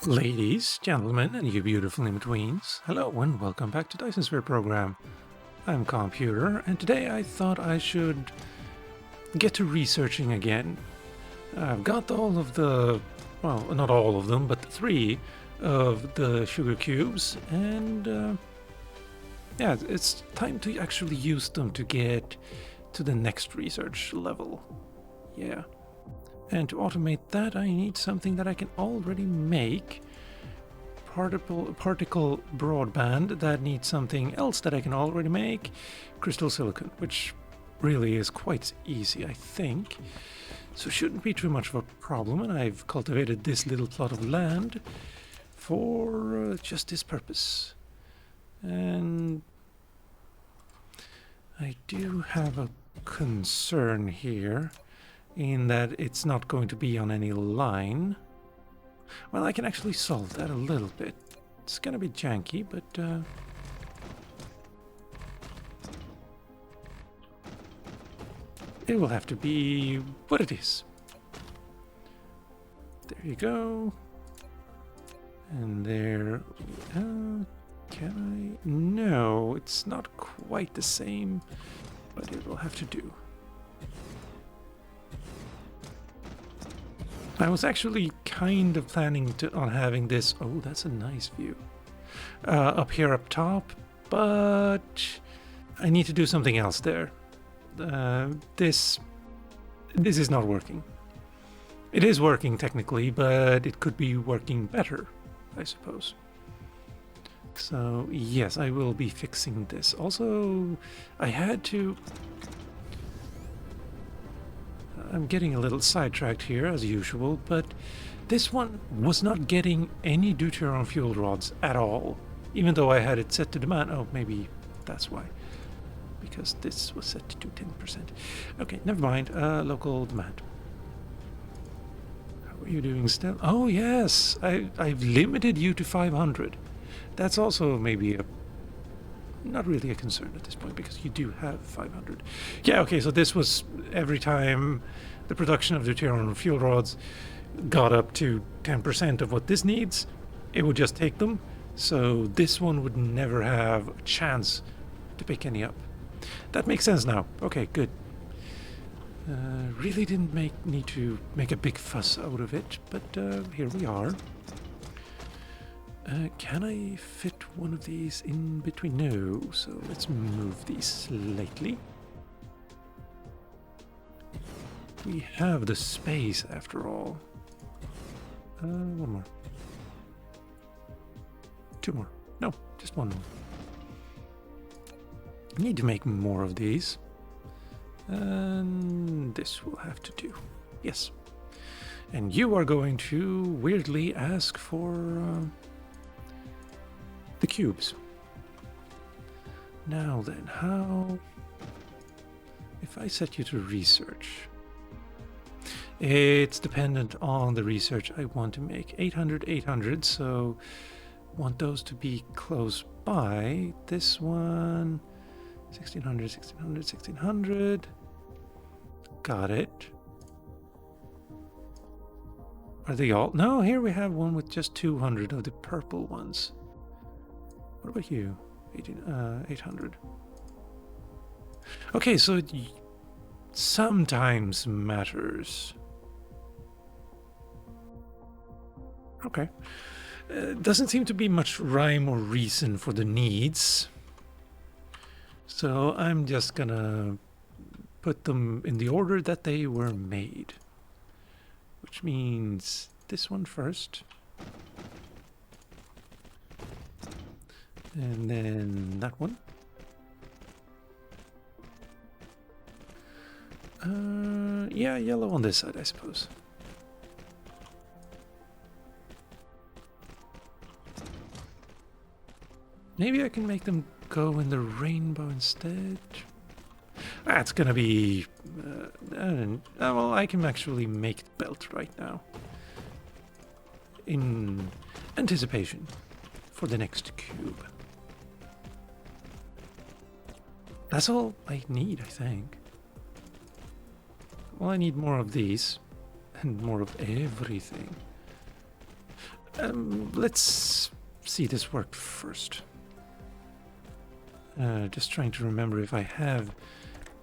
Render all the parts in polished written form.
Ladies, gentlemen, and you beautiful in-betweens, hello and welcome back to Dyson's Sphere program. I'm Calmputer, and today I thought I should get to researching again. I've got all of the, well, not all of them, but 3 of the sugar cubes, and yeah, it's time to actually use them to get to the next research level. Yeah. And to automate that, I need something that I can already make. Particle broadband, that needs something else that I can already make. Crystal silicon, which really is quite easy, I think. So shouldn't be too much of a problem, and I've cultivated this little plot of land for just this purpose. And I do have a concern here, in that it's not going to be on any line. Well, I can actually solve that a little bit. It's gonna be janky, but it will have to be what it is. There you go. And there... can I? No, it's not quite the same, but it will have to do. I was actually kind of planning on having this... Oh, that's a nice view. Up here up top, but I need to do something else there. This is not working. It is working technically, but it could be working better, I suppose. So yes, I will be fixing this. Also, I had to... I'm getting a little sidetracked here, as usual, but this one was not getting any deuterium fuel rods at all, even though I had it set to demand. Oh, maybe that's why. Because this was set to 10%. Okay, never mind. Local demand. How are you doing still? Oh, yes! I've limited you to 500. That's also maybe a... not really a concern at this point, because you do have 500. Yeah, okay, so this was every time the production of deuterium fuel rods got up to 10% of what this needs, it would just take them. So this one would never have a chance to pick any up. That makes sense now. Okay, good. Really didn't need to make a big fuss out of it, but here we are. Can I fit one of these in between? No, so let's move these slightly. We have the space after all. One more. 2 more. No, just 1 more. I need to make more of these. And this will have to do. Yes. And you are going to weirdly ask for... the cubes. Now then, how... if I set you to research... it's dependent on the research I want to make. 800, 800, so want those to be close by. This one... 1600, 1600, 1600... Got it. Are they all... no, here we have one with just 200 of the purple ones. What about you? 800. Okay, so it sometimes matters. Okay. Doesn't seem to be much rhyme or reason for the needs. So I'm just gonna put them in the order that they were made. Which means this one first. And then that one. Yeah, yellow on this side, I suppose. Maybe I can make them go in the rainbow instead. That's gonna be... well, I can actually make the belt right now. In anticipation for the next cube. That's all I need, I think. Well, I need more of these, and more of everything. Let's see this work first. Just trying to remember if I have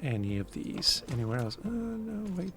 any of these anywhere else. No, wait.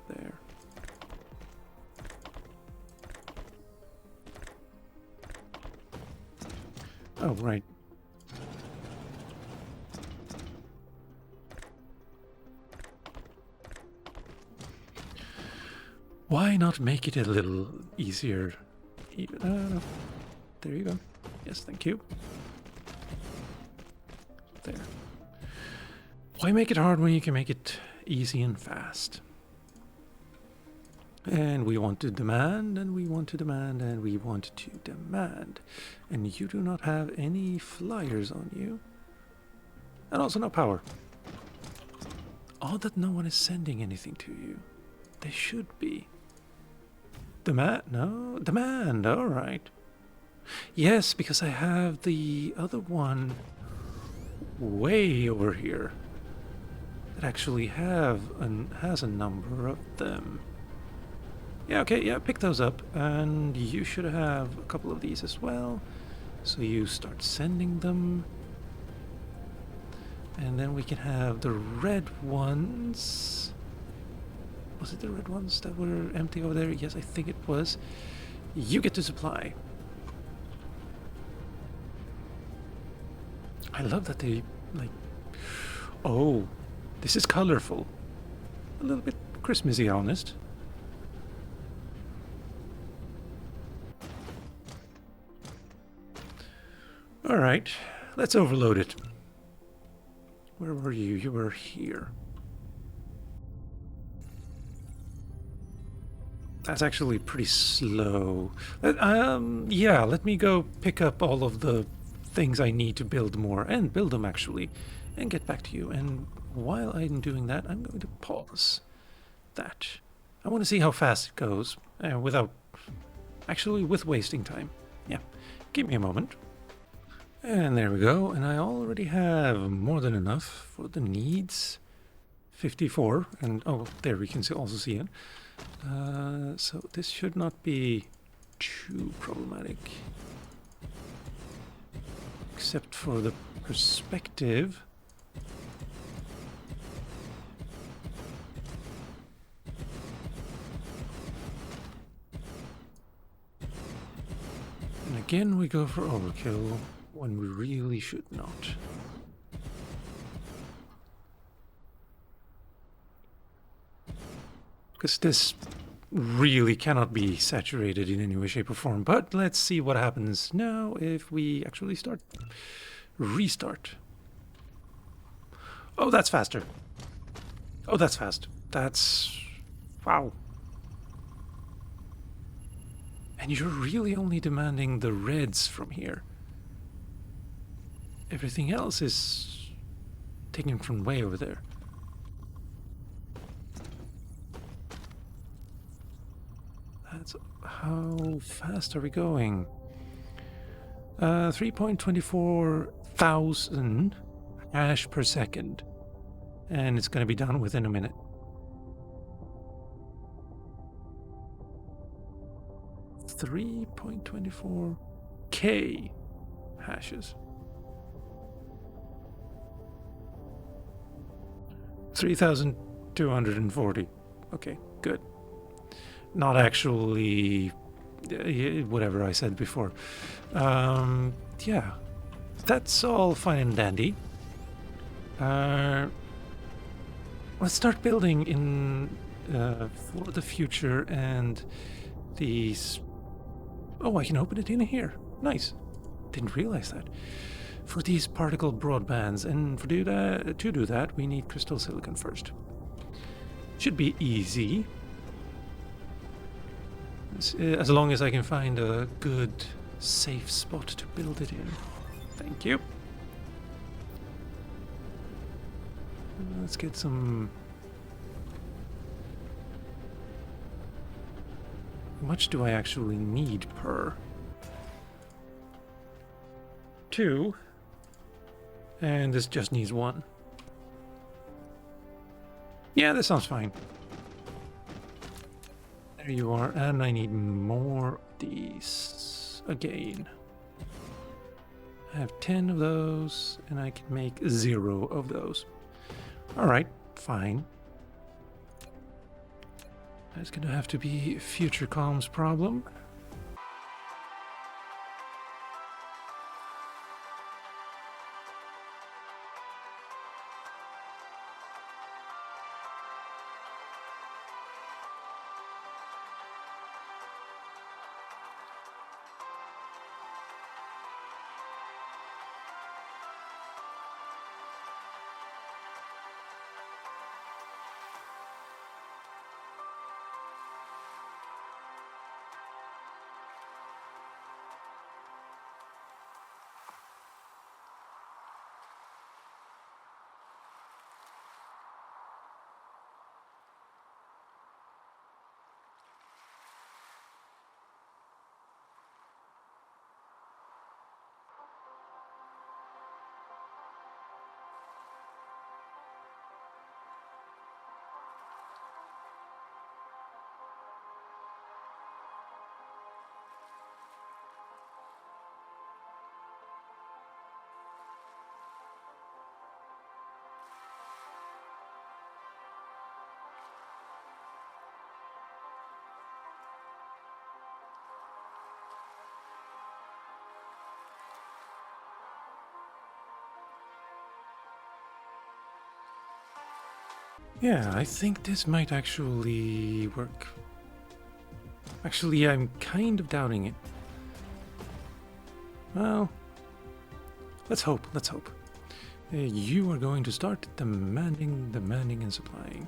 There. Oh, right. Why not make it a little easier? There you go. Yes, thank you. There. Why make it hard when you can make it easy and fast? And we want to demand, and we want to demand, and we want to demand. And you do not have any flyers on you. And also no power. Odd that no one is sending anything to you. They should be. Demand? No? Demand, alright. Yes, because I have the other one way over here that actually has a number of them. Yeah, okay, yeah, pick those up, and you should have a couple of these as well. So you start sending them. And then we can have the red ones. Was it the red ones that were empty over there? Yes, I think it was. You get to supply. I love that they, like... Oh, this is colorful. A little bit Christmassy, honest. Alright, let's overload it. Where were you? You were here. That's actually pretty slow. Yeah, let me go pick up all of the things I need to build more, and build them actually, and get back to you. And while I'm doing that, I'm going to pause that. I want to see how fast it goes, with wasting time. Yeah, give me a moment. And there we go, and I already have more than enough for the needs. 54, and oh, there we can also see it. So this should not be too problematic. Except for the perspective. And again we go for overkill when we really should not. Because this really cannot be saturated in any way, shape, or form. But let's see what happens now if we actually restart. Oh, that's faster. Oh, that's fast. That's... wow. And you're really only demanding the reds from here. Everything else is taken from way over there. How fast are we going? 3.24 thousand hash per second. And it's going to be done within a minute. $3.24K hashes. 3,240. Okay, good. Not actually whatever I said before. Yeah, that's all fine and dandy. Let's start building in for the future and these... Oh, I can open it in here. Nice. Didn't realize that. For these particle broadbands, and to do that, we need crystal silicon first. Should be easy. As long as I can find a good, safe spot to build it in. Thank you. Let's get some... How much do I actually need per? 2. And this just needs 1. Yeah, that sounds fine. There There you are, and I need more of these again. I have 10 of those, and I can make 0 of those. Alright, fine. That's gonna have to be future comms problem. Yeah, I think this might actually work. Actually, I'm kind of doubting it. Well, let's hope, let's hope. You are going to start demanding and supplying.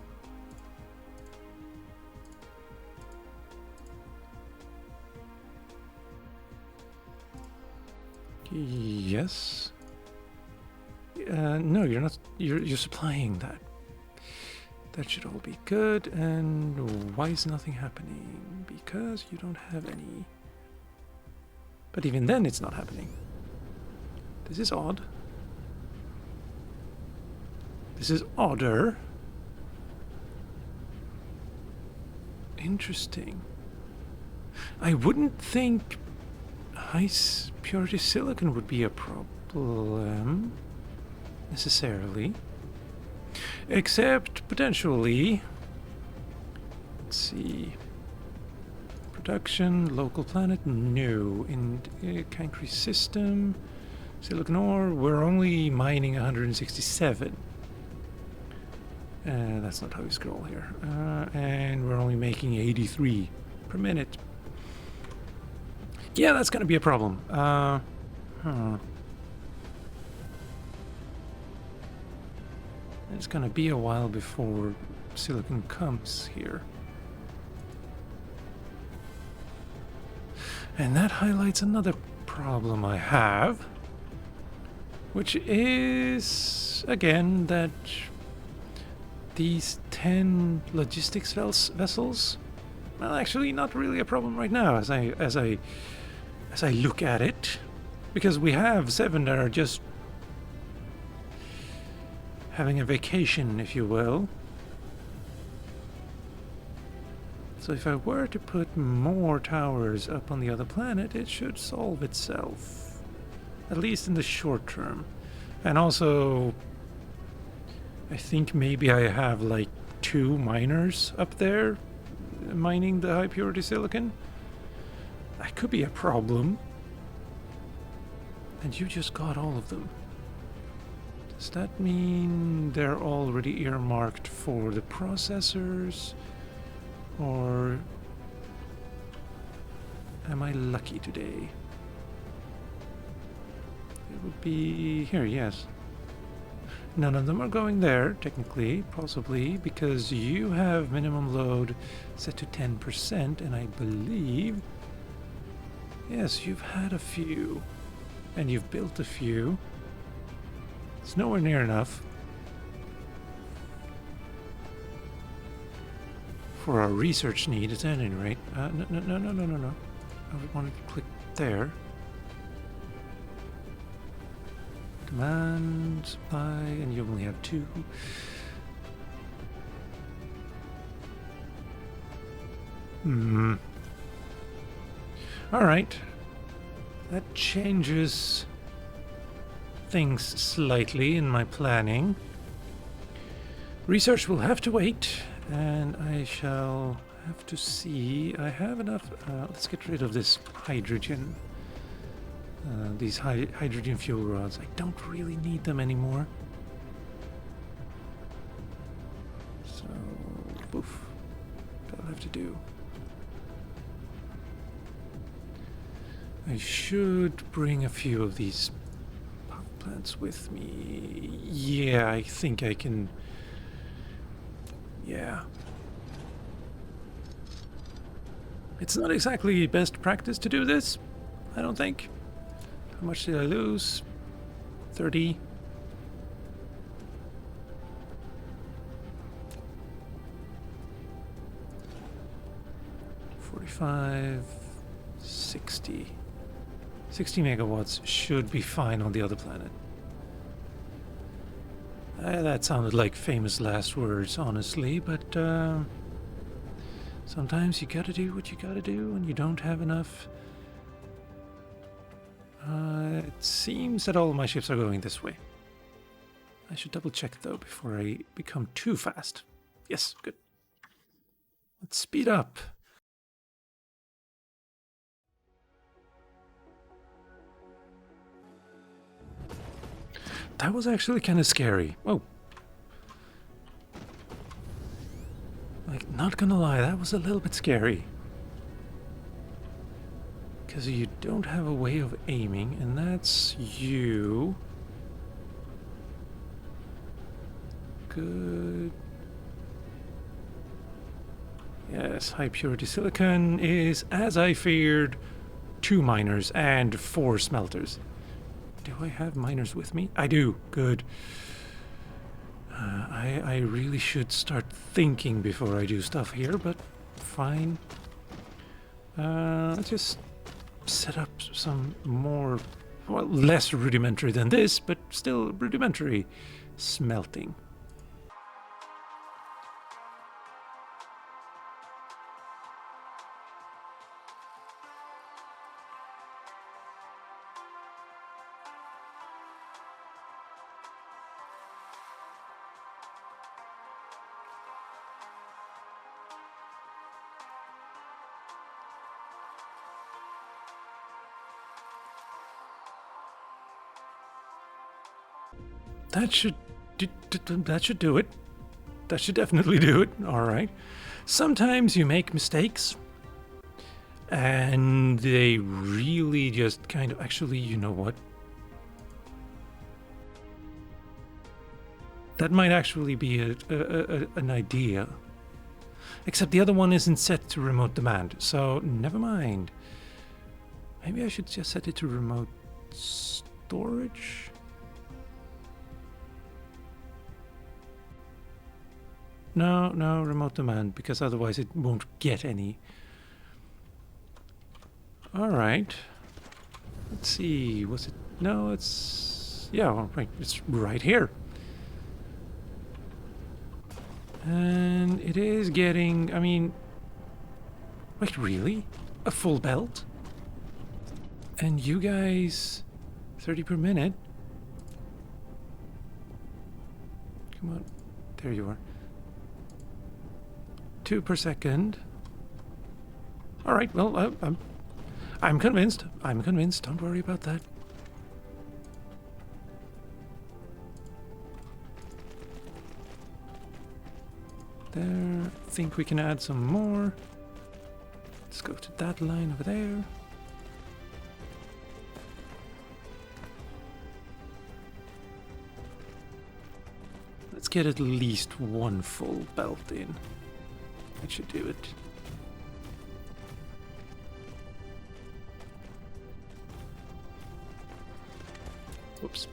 Yes. No, you're not. You're supplying that. That should all be good. And why is nothing happening? Because you don't have any. But even then, it's not happening. This is odd. This is odder. Interesting. I wouldn't think high purity silicon would be a problem necessarily, except potentially. Let's see. Production, local planet, no. In country system, silicon ore, we're only mining 167. That's not how we scroll here. And we're only making 83 per minute. Yeah, that's gonna be a problem. It's gonna be a while before silicon comes here. And that highlights another problem I have, which is, again, that these 10 logistics vessels, well, actually not really a problem right now as I look at it, because we have 7 that are just having a vacation, if you will. So if I were to put more towers up on the other planet, it should solve itself, at least in the short term. And also, I think maybe I have like 2 miners up there mining the high purity silicon. That could be a problem. And you just got all of them. Does that mean they're already earmarked for the processors? Or am I lucky today? It would be here, yes. None of them are going there, technically, possibly, because you have minimum load set to 10%, and I believe, yes, you've had a few, and you've built a few. It's nowhere near enough for our research need, at any rate. No. I wanted to click there. Demand, supply, and you only have 2. Hmm. Alright. That changes things slightly in my planning. Research will have to wait, and I shall have to see. I have enough. Let's get rid of this hydrogen. These hydrogen fuel rods. I don't really need them anymore. So, poof. That'll have to do. I should bring a few of these power plants with me. Yeah, I think I can. Yeah. It's not exactly best practice to do this, I don't think. How much did I lose? 30. 45. 60. 60 megawatts should be fine on the other planet. That sounded like famous last words, honestly, but sometimes you gotta do what you gotta do when you don't have enough. It seems that all of my ships are going this way. I should double check though before I become too fast. Yes, good. Let's speed up. That was actually kind of scary. Oh. Like, not gonna lie, that was a little bit scary. Because you don't have a way of aiming, and that's you. Good. Yes, high purity silicon is, as I feared, 2 miners and 4 smelters. Do I have miners with me? I do. Good. I really should start thinking before I do stuff here, but fine. Let's just set up some more, well, less rudimentary than this, but still rudimentary smelting. That should do it. That should definitely do it. All right. Sometimes you make mistakes, and they really just kind of. Actually, you know what? That might actually be an idea. Except the other one isn't set to remote demand, so never mind. Maybe I should just set it to remote storage. No, remote demand, because otherwise it won't get any. Alright. Let's see, was it... No, it's... Yeah, well, right, it's right here. And it is getting... I mean... Wait, really? A full belt? And you guys... 30 per minute? Come on. There you are. 2 per second. All right. Well, I'm convinced. I'm convinced. Don't worry about that. There. I think we can add some more. Let's go to that line over there. Let's get at least 1 full belt in. That should do it. Whoops.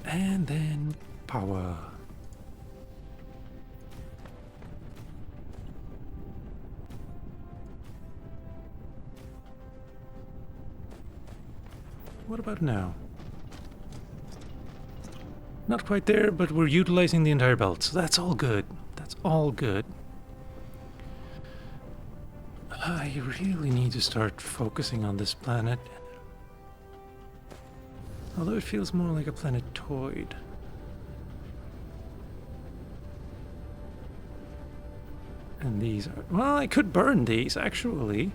And then power. What about now? Not quite there, but we're utilizing the entire belt, so that's all good. That's all good. I really need to start focusing on this planet. Although it feels more like a planetoid. And these are... Well, I could burn these, actually.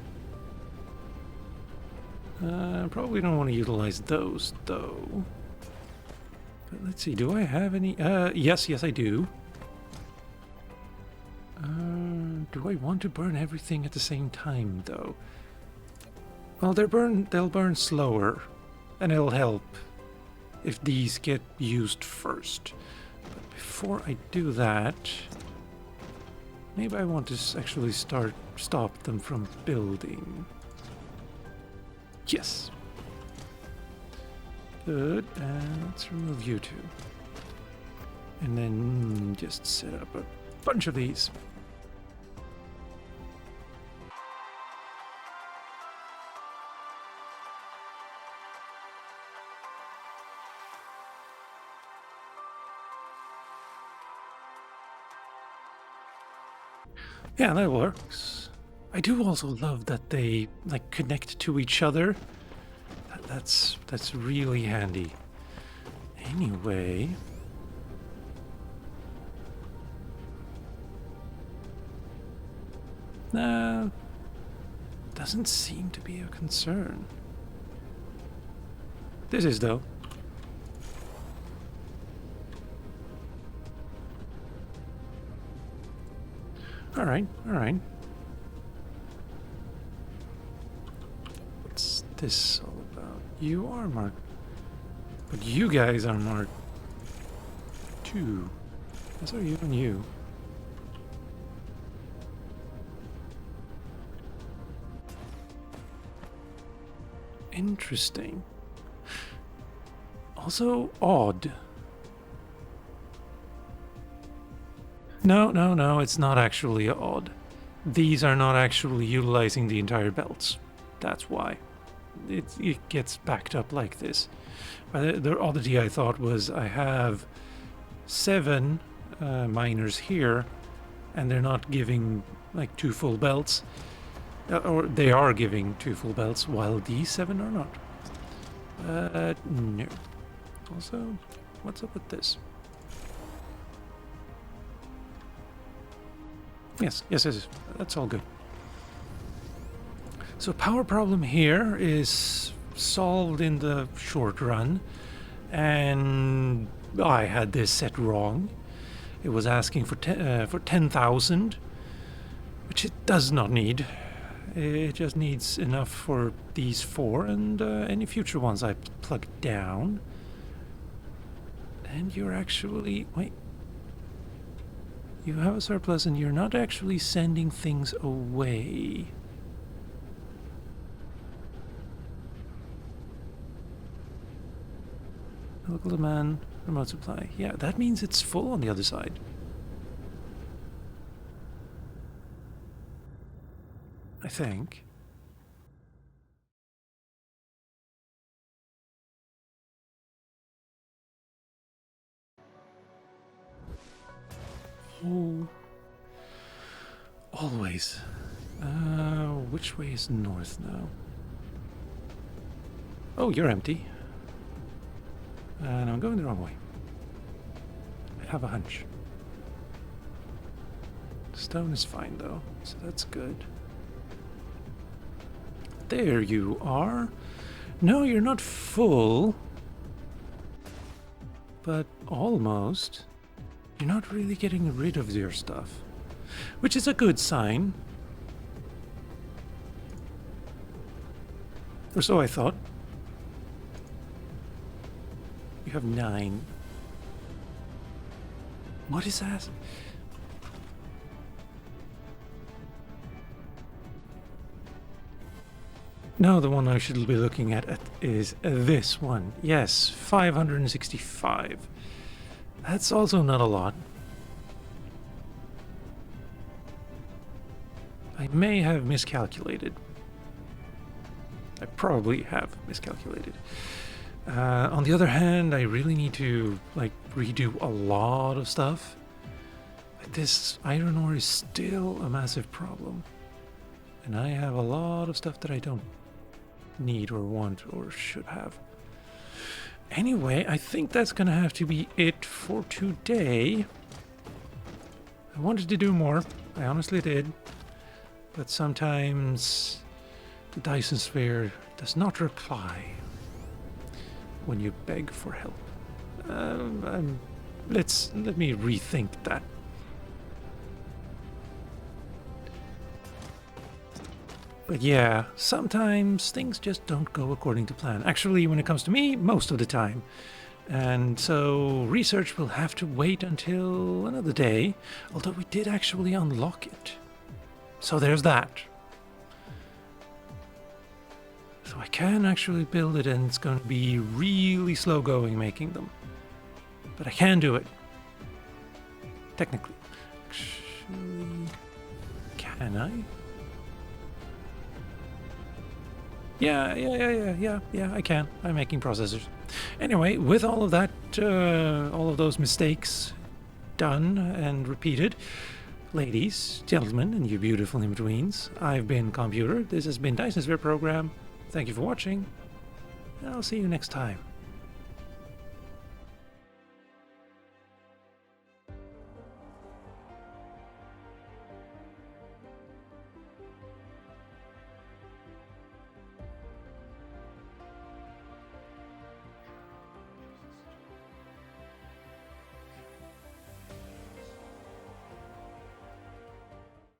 Probably don't want to utilize those, though. But let's see, do I have any... yes, I do. Do I want to burn everything at the same time, though? Well, they'll burn slower, and it'll help if these get used first. But before I do that, maybe I want to actually stop them from building. Yes. Good, and let's remove you two. And then just set up a bunch of these. Yeah, that works. I do also love that they like connect to each other. That's really handy. Anyway, doesn't seem to be a concern. This is though. All right. What's this all about? You are marked, but you guys are marked too. As are you and you. Interesting. Also odd. No, it's not actually odd. These are not actually utilizing the entire belts. That's why. It gets backed up like this. The oddity I thought was I have 7 miners here, and they're not giving like 2 full belts. Or they are giving 2 full belts, while these 7 are not. No. Also, what's up with this? Yes, that's all good. So power problem here is solved in the short run, and I had this set wrong. It was asking for 10,000, which it does not need. It just needs enough for these 4 and any future ones I plug down. And you're actually... Wait. You have a surplus and you're not actually sending things away. Local demand, remote supply. Yeah, that means it's full on the other side. I think. Oh. Always. Which way is north now? Oh, you're empty. And I'm going the wrong way. I have a hunch. Stone is fine though, so that's good. There you are. No, you're not full. But almost. You're not really getting rid of your stuff. Which is a good sign. Or so I thought. You have 9. What is that? No, the one I should be looking at is this one. Yes, 565. That's also not a lot. I may have miscalculated. I probably have miscalculated. On the other hand, I really need to like redo a lot of stuff. Like this iron ore is still a massive problem. And I have a lot of stuff that I don't need or want or should have. Anyway, I think that's gonna have to be it for today. I wanted to do more. I honestly did. But sometimes the Dyson sphere does not reply when you beg for help. Let me rethink that. But yeah, sometimes things just don't go according to plan. Actually, when it comes to me, most of the time. And so research will have to wait until another day, although we did actually unlock it. So there's that. So I can actually build it, and it's going to be really slow going making them. But I can do it. Technically. Actually, can I? Yeah, I can. I'm making processors. Anyway, with all of that, all of those mistakes done and repeated, ladies, gentlemen, and you beautiful in-betweens, I've been Calmputer. This has been Dyson's Sphere Program. Thank you for watching, and I'll see you next time.